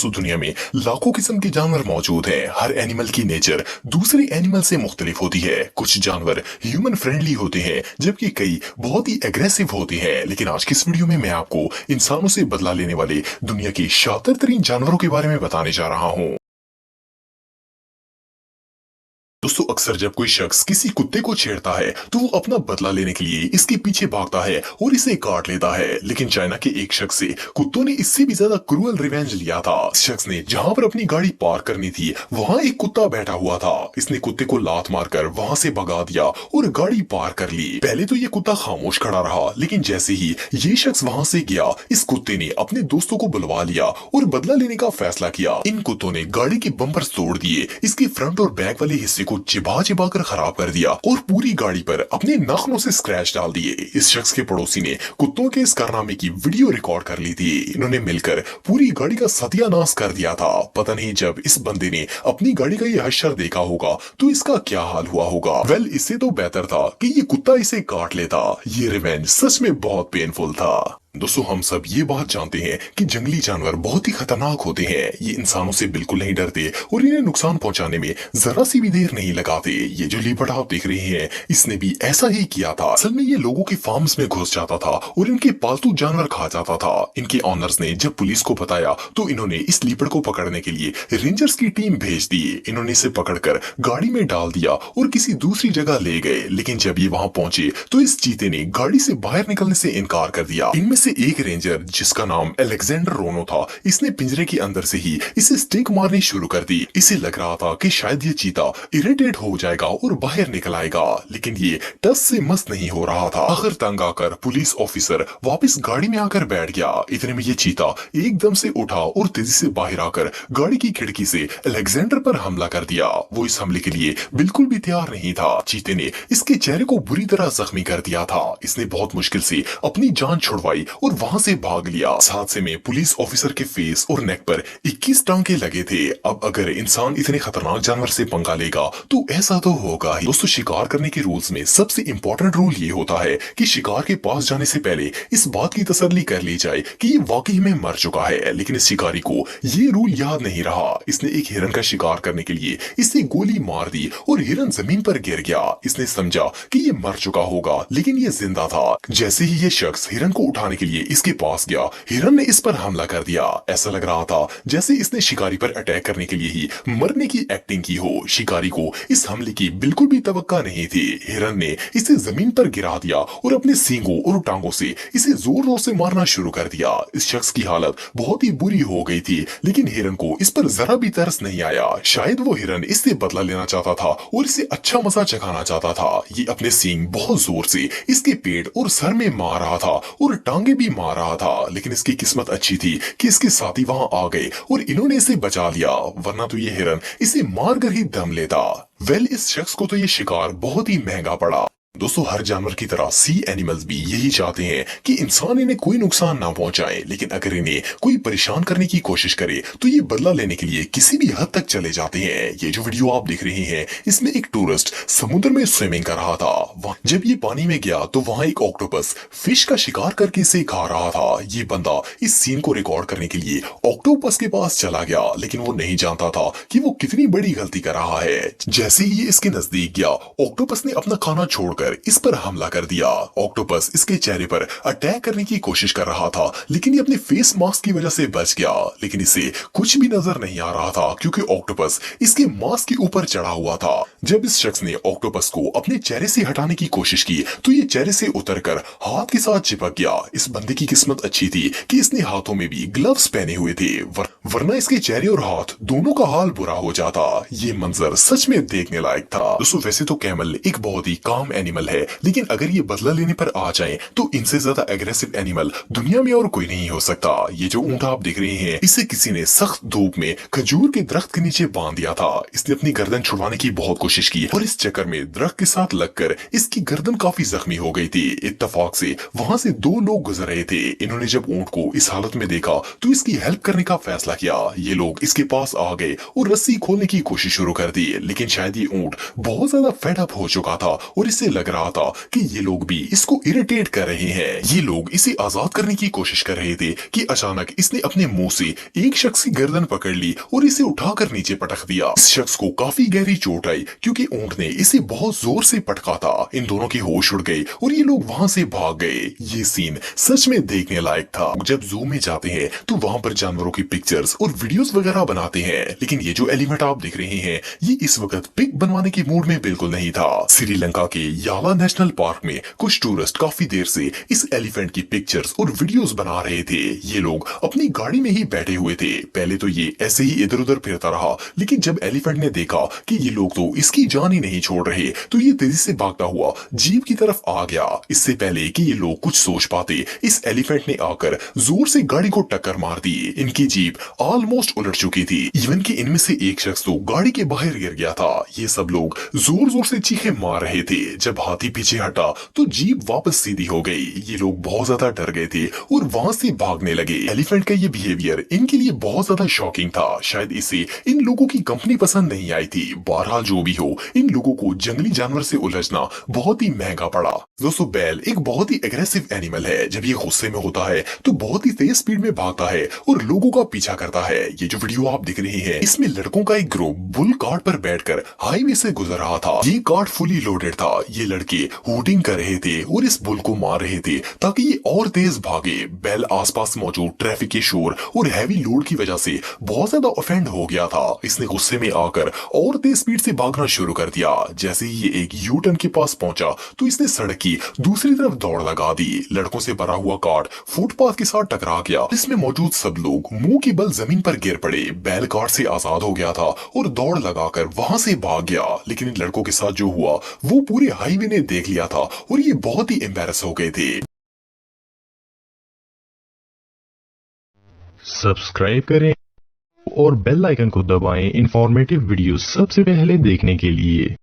दोस्तों दुनिया में लाखों किस्म के जानवर मौजूद हैं। हर एनिमल की नेचर दूसरे एनिमल से मुख्तलिफ होती है। कुछ जानवर ह्यूमन फ्रेंडली होते हैं जबकि कई बहुत ही एग्रेसिव होते हैं। लेकिन आज की इस वीडियो में मैं आपको इंसानों से बदला लेने वाले दुनिया के शातिर तरीन जानवरों के बारे में बताने जा रहा हूँ। दोस्तों अक्सर जब कोई शख्स किसी कुत्ते को छेड़ता है तो वो अपना बदला लेने के लिए इसके पीछे भागता है और इसे काट लेता है। लेकिन चाइना के एक शख्स से कुत्तों ने इससे भी ज्यादा क्रूअल रिवेंज लिया था। इस शख्स ने जहां पर अपनी गाड़ी पार्क करनी थी वहां एक कुत्ता बैठा हुआ था। इसने कुत्ते को लात मारकर वहां से भगा दिया और गाड़ी पार कर ली। पहले तो ये कुत्ता खामोश खड़ा रहा, लेकिन जैसे ही ये शख्स वहां से गया इस कुत्ते ने अपने दोस्तों को बुलवा लिया और बदला लेने का फैसला किया। इन कुत्तों ने गाड़ी के बम्पर्स तोड़ दिए, इसके फ्रंट और बैक वाले हिस्से को चिबा चिबा कर खराब कर दिया और पूरी गाड़ी पर अपने नाखूनों से स्क्रैच डाल दिए। इस शख्स के पड़ोसी ने कुत्तों के इस कारनामे की वीडियो रिकॉर्ड कर ली थी। इन्होंने मिलकर पूरी गाड़ी का सत्यानाश कर दिया था। पता नहीं जब इस बंदे ने अपनी गाड़ी का ये हश्र देखा होगा तो इसका क्या हाल हुआ होगा। वेल, इससे तो बेहतर था कि ये कुत्ता इसे काट लेता। ये रिवेंज सच में बहुत पेनफुल था। दोस्तों हम सब ये बात जानते हैं कि जंगली जानवर बहुत ही खतरनाक होते हैं। ये इंसानों से बिल्कुल नहीं डरते और इन्हें नुकसान पहुंचाने में जरा सी भी देर नहीं लगाते। ये जो लीपर्ड आप देख रहे हैं इसने भी ऐसा ही किया था। असल में ये लोगों के फार्म्स में घुस जाता था और इनके पालतू जानवर खा जाता था। इनके ऑनर्स ने जब पुलिस को बताया तो इन्होंने इस लीपर्ड को पकड़ने के लिए रेंजर्स की टीम भेज दी। इन्होंने इसे पकड़कर गाड़ी में डाल दिया और किसी दूसरी जगह ले गए। लेकिन जब ये वहां पहुंचे तो इस चीते ने गाड़ी से बाहर निकलने से इनकार कर दिया। इनमें से एक रेंजर जिसका नाम अलेक्जेंडर रोनो था, इसने पिंजरे के अंदर से ही इसे स्टिक मारनी शुरू कर दी। इसे लग रहा था कि शायद ये चीता इरिटेट हो जाएगा और बाहर निकल आएगा, लेकिन ये टस से मस नहीं हो रहा था। आखिर तंग आकर पुलिस ऑफिसर वापस गाड़ी में आकर बैठ गया। इतने में ये चीता एकदम से उठा और तेजी से बाहर आकर गाड़ी की खिड़की से अलेक्जेंडर पर हमला कर दिया। वो इस हमले के लिए बिल्कुल भी तैयार नहीं था। चीते ने इसके चेहरे को बुरी तरह जख्मी कर दिया था। इसने बहुत मुश्किल से अपनी जान छुड़वाई और वहां से भाग लिया। इस हादसे में पुलिस ऑफिसर के फेस और नेक पर 21 टांके लगे थे। अब अगर इंसान इतने खतरनाक जानवर से पंगा लेगा तो ऐसा तो होगा ही। दोस्तों शिकार करने के रूल्स में सबसे इंपॉर्टेंट रूल ये होता है कि शिकार के पास जाने से पहले इस बात की तसल्ली कर ली जाए कि ये वाकई में मर चुका है। लेकिन इस शिकारी को ये रूल याद नहीं रहा। इसने एक हिरन का शिकार करने के लिए इसे गोली मार दी और हिरन जमीन पर गिर गया। इसने समझा कि ये मर चुका होगा, लेकिन ये जिंदा था। जैसे ही ये शख्स हिरन को उठाने के लिए इसके पास गया, हिरन ने इस पर हमला कर दिया। ऐसा लग रहा था जैसे इसने शिकारी पर अटैक करने के लिए ही मरने की एक्टिंग की हो। शिकारी को इस हमले की बिल्कुल भी तवक्का नहीं थी। हिरन ने इसे जमीन पर गिरा दिया और अपने सींगों और टांगों से इसे जोर जोर से मारना शुरू कर दिया। इस शख्स की हालत बहुत ही बुरी हो गई थी, लेकिन हिरन को इस पर जरा भी तरस नहीं आया। शायद वो हिरन इससे बदला लेना चाहता था और इसे अच्छा मजा चखाना चाहता था। ये अपने सींग बहुत जोर से इसके पेट और सर में मार रहा था और टांगे भी मार रहा था। लेकिन इसकी किस्मत अच्छी थी कि इसके साथी वहां आ गए और इन्होंने इसे बचा लिया, वरना तो ये हिरन इसे मारकर ही दम लेता। वेल, इस शख्स को तो ये शिकार बहुत ही महंगा पड़ा। दोस्तों हर जानवर की तरह सी एनिमल्स भी यही चाहते हैं कि इंसान इन्हें कोई नुकसान ना पहुंचाए। लेकिन अगर इन्हें कोई परेशान करने की कोशिश करे तो ये बदला लेने के लिए किसी भी हद तक चले जाते हैं। ये जो वीडियो आप देख रहे हैं इसमें एक टूरिस्ट समुद्र में स्विमिंग कर रहा था। जब ये पानी में गया तो वहां एक ऑक्टोपस फिश का शिकार करके इसे खा रहा था। ये बंदा इस सीन को रिकॉर्ड करने के लिए ऑक्टोपस के पास चला गया, लेकिन वो नहीं जानता था कि वो कितनी बड़ी गलती कर रहा है। जैसे ही ये इसके नजदीक गया, ऑक्टोपस ने अपना खाना छोड़कर इस पर हमला कर दिया। ऑक्टोपस इसके चेहरे पर अटैक करने की कोशिश कर रहा था, लेकिन ये अपने फेस मास्क की वजह से बच गया। लेकिन इसे कुछ भी नजर नहीं आ रहा था क्योंकि ऑक्टोपस इसके मास्क के ऊपर चढ़ा हुआ था। जब इस शख्स ने ऑक्टोपस को अपने चेहरे से हटाने की कोशिश की तो ये चेहरे से उतरकर हाथ के साथ चिपक गया। इस बंदे की किस्मत अच्छी थी कि इसने हाथों में भी ग्लव्स पहने हुए थे, वरना इसके चेहरे और हाथ दोनों का हाल बुरा हो जाता। ये मंजर सच में देखने लायक था। दोस्तों वैसे तो कैमल एक बहुत ही काम एनिमल है, लेकिन अगर ये बदला लेने पर आ जाए तो इनसे ज्यादा एग्रेसिव एनिमल दुनिया में और कोई नहीं हो सकता। ये जो ऊंट आप देख रहे हैं इसे किसी ने सख्त धूप में खजूर के दरख्त के नीचे बांध दिया था। इसने अपनी गर्दन छुड़वाने की बहुत कोशिश की और इस चक्कर में दरख्त के साथ लगकर इसकी गर्दन काफी जख्मी हो गई थी। इत्तफाक से वहां से दो लोग गुजर रहे थे। इन्होंने जब ऊंट को इस हालत में देखा तो इसकी हेल्प करने का फैसला किया। ये लोग इसके पास आ गए और रस्सी खोलने की कोशिश शुरू कर दी, लेकिन शायद ये ऊंट बहुत ज्यादा फेड अप हो चुका था और इससे लग लग रहा था कि ये लोग भी इसको इरिटेट कर रहे हैं। ये लोग इसे आजाद करने की कोशिश कर रहे थे कि अचानक इसने अपने मुंह से एक शख्स की गर्दन पकड़ ली और इसे उठाकर नीचे पटक दिया। इस शख्स को काफी गहरी चोट आई क्योंकि ऊंट ने इसे बहुत जोर से पटका था। इन दोनों के होश उड़ गए और ये लोग वहां से भाग गए। ये सीन सच में देखने लायक था। जब जू में जाते हैं तो वहां पर जानवरों की पिक्चर्स और वीडियोस वगैरह बनाते हैं, लेकिन ये जो एलिफेंट आप देख रहे हैं ये इस वक्त पिक बनवाने के मूड में बिल्कुल नहीं था। श्रीलंका के याला नेशनल पार्क में कुछ टूरिस्ट काफी देर से इस एलिफेंट की पिक्चर्स और वीडियोस बना रहे थे। ये लोग अपनी गाड़ी में ही बैठे हुए थे। पहले तो ये ऐसे ही इधर उधर फिरता रहा, लेकिन जब एलिफेंट ने देखा कि ये लोग तो इसकी जान ही नहीं छोड़ रहे तो ये तेजी से भागता हुआ जीप की तरफ आ गया। इससे पहले कि ये लोग कुछ सोच पाते, इस एलिफेंट ने आकर जोर से गाड़ी को टक्कर मार दी। इनकी जीप ऑलमोस्ट उलट चुकी थी। इवन कि इनमें से एक शख्स तो गाड़ी के बाहर गिर गया था। ये सब लोग जोर जोर से चीखे मार रहे थे। जब हाथी पीछे हटा तो जीप वापस सीधी हो गई। ये लोग बहुत ज्यादा डर गए थे और वहां से भागने लगे। एलिफेंट का ये बिहेवियर इनके लिए बहुत ज्यादा शॉकिंग था। शायद इसे इन लोगों की कंपनी पसंद नहीं आई थी। बहरहाल जो भी हो, इन लोगों को जंगली जानवर से उलझना बहुत ही महंगा पड़ा। दोस्तों, बैल एक बहुत ही एग्रेसिव एनिमल है। जब ये गुस्से में होता है तो बहुत ही तेज स्पीड में भागता है और लोगों का पीछा करता है। ये जो वीडियो आप देख रहे हैं इसमें लड़कों का एक ग्रुप बुल कार्ट पर बैठकर हाईवे से गुजर रहा था। ये कार्ट फुली लोडेड था। ये लड़के हूटिंग कर रहे थे और इस बुल को मार रहे थे ताकि ये और तेज भागे। बैल आसपास मौजूद ट्रैफिक के शोर और हैवी लोड की वजह से बहुत ज्यादा ऑफेंड हो गया था। इसने गुस्से में आकर और तेज स्पीड से भागना शुरू कर दिया। जैसे ही ये एक यू टर्न के पास पहुंचा तो इसने सड़क की दूसरी तरफ दौड़ लगा दी। लड़कों से भरा हुआ कार्ट फुटपाथ के साथ टकरा गया। इसमें मौजूद सब लोग मुंह के बल जमीन पर गिर पड़े। बैल कार्ट से आजाद हो गया था और दौड़ लगाकर वहां से भाग गया। लेकिन इन लड़कों के साथ जो हुआ वो पूरे हाईवे ने देख लिया था और ये बहुत ही एम्बैरस हो गए थे। सब्सक्राइब करें और बेल आइकन को दबाएं इंफॉर्मेटिव वीडियो सबसे पहले देखने के लिए।